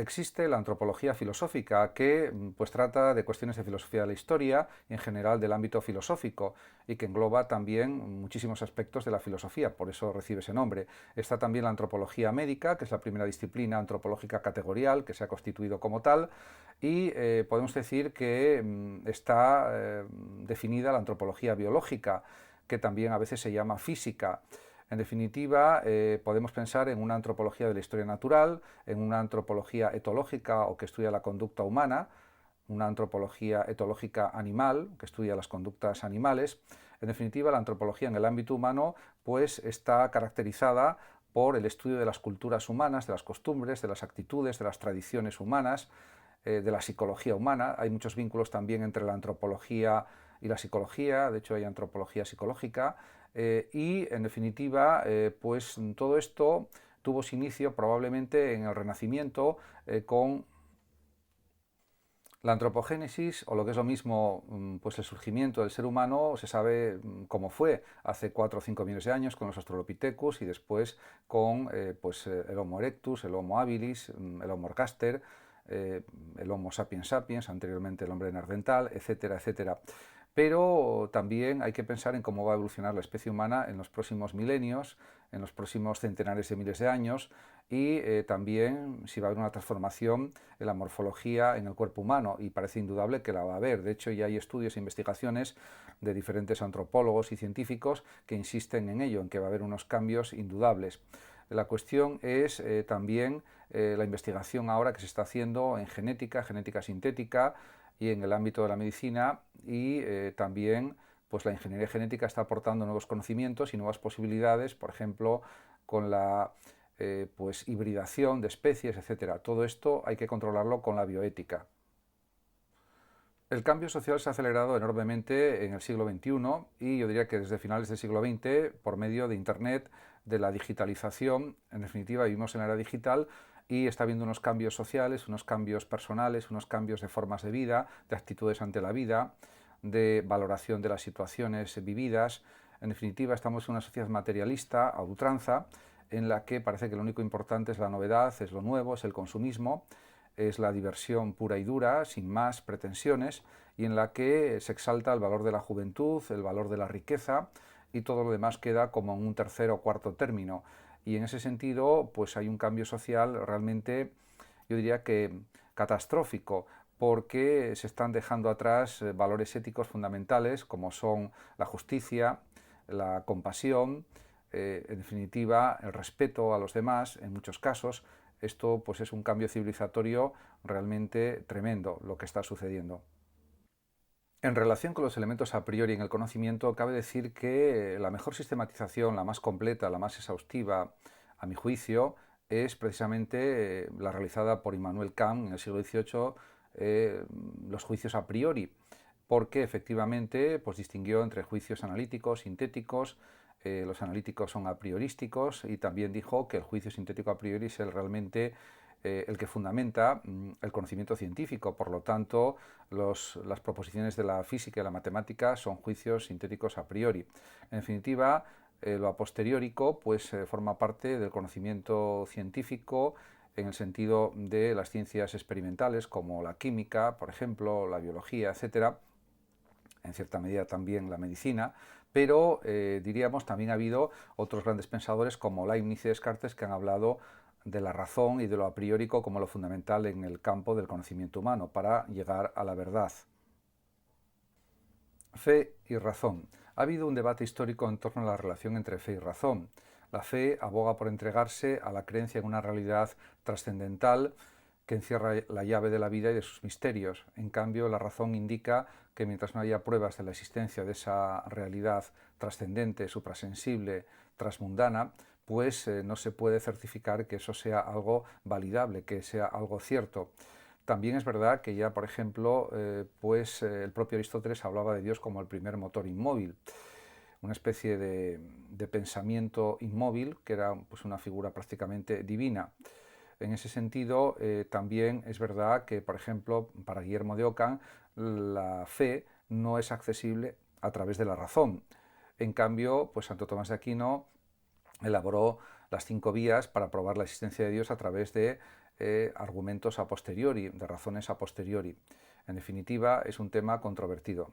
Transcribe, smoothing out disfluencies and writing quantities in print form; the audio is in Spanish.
Existe la antropología filosófica que pues trata de cuestiones de filosofía de la historia y en general del ámbito filosófico y que engloba también muchísimos aspectos de la filosofía, por eso recibe ese nombre. Está también la antropología médica, que es la primera disciplina antropológica categorial que se ha constituido como tal, y podemos decir que está definida la antropología biológica, que también a veces se llama física. En definitiva, podemos pensar en una antropología de la historia natural, en una antropología etológica o que estudia la conducta humana, una antropología etológica animal, que estudia las conductas animales. En definitiva, la antropología en el ámbito humano pues, está caracterizada por el estudio de las culturas humanas, de las costumbres, de las actitudes, de las tradiciones humanas, de la psicología humana. Hay muchos vínculos también entre la antropología y la psicología, de hecho hay antropología psicológica, y en definitiva, pues todo esto tuvo su inicio probablemente en el Renacimiento con la antropogénesis, o lo que es lo mismo, pues el surgimiento del ser humano. Se sabe cómo fue hace 4 o 5 millones de años con los Australopithecus y después con pues, el Homo erectus, el Homo habilis, el Homo ergaster, el Homo sapiens sapiens, anteriormente el hombre neandertal, etcétera, etcétera. Pero también hay que pensar en cómo va a evolucionar la especie humana en los próximos milenios, en los próximos centenares de miles de años, y también si va a haber una transformación en la morfología en el cuerpo humano, y parece indudable que la va a haber. De hecho, ya hay estudios e investigaciones de diferentes antropólogos y científicos que insisten en ello, en que va a haber unos cambios indudables. La cuestión es también la investigación ahora que se está haciendo en genética, genética sintética y en el ámbito de la medicina, y también pues la ingeniería genética está aportando nuevos conocimientos y nuevas posibilidades, por ejemplo, con la pues hibridación de especies, etcétera. Todo esto hay que controlarlo con la bioética. El cambio social se ha acelerado enormemente en el siglo XXI y yo diría que desde finales del siglo XX, por medio de Internet, de la digitalización. En definitiva, vivimos en la era digital y está habiendo unos cambios sociales, unos cambios personales, unos cambios de formas de vida, de actitudes ante la vida, de valoración de las situaciones vividas. En definitiva, estamos en una sociedad materialista a ultranza, en la que parece que lo único importante es la novedad, es lo nuevo, es el consumismo, es la diversión pura y dura, sin más pretensiones, y en la que se exalta el valor de la juventud, el valor de la riqueza, y todo lo demás queda como en un tercer o cuarto término. Y en ese sentido, pues hay un cambio social realmente, yo diría que catastrófico, porque se están dejando atrás valores éticos fundamentales como son la justicia, la compasión, en definitiva el respeto a los demás en muchos casos. Esto pues es un cambio civilizatorio realmente tremendo lo que está sucediendo. En relación con los elementos a priori en el conocimiento, cabe decir que la mejor sistematización, la más completa, la más exhaustiva, a mi juicio, es precisamente la realizada por Immanuel Kant en el siglo XVIII, los juicios a priori, porque efectivamente pues, distinguió entre juicios analíticos, sintéticos. Los analíticos son a priorísticos, y también dijo que el juicio sintético a priori es realmente el que fundamenta el conocimiento científico. Por lo tanto, las proposiciones de la física y la matemática son juicios sintéticos a priori. En definitiva, lo a posteriorico pues, forma parte del conocimiento científico en el sentido de las ciencias experimentales como la química, por ejemplo, la biología, etcétera, en cierta medida también la medicina, pero diríamos también ha habido otros grandes pensadores como Leibniz y Descartes que han hablado de la razón y de lo a priorico como lo fundamental en el campo del conocimiento humano para llegar a la verdad. Fe y razón. Ha habido un debate histórico en torno a la relación entre fe y razón. La fe aboga por entregarse a la creencia en una realidad trascendental que encierra la llave de la vida y de sus misterios. En cambio, la razón indica que mientras no haya pruebas de la existencia de esa realidad trascendente, suprasensible, transmundana, pues no se puede certificar que eso sea algo validable, que sea algo cierto. También es verdad que ya, por ejemplo, el propio Aristóteles hablaba de Dios como el primer motor inmóvil, una especie de pensamiento inmóvil que era pues, una figura prácticamente divina. En ese sentido, también es verdad que, por ejemplo, para Guillermo de Ockham, la fe no es accesible a través de la razón. En cambio, pues Santo Tomás de Aquino elaboró las 5 vías para probar la existencia de Dios a través de argumentos a posteriori, de razones a posteriori. En definitiva, es un tema controvertido.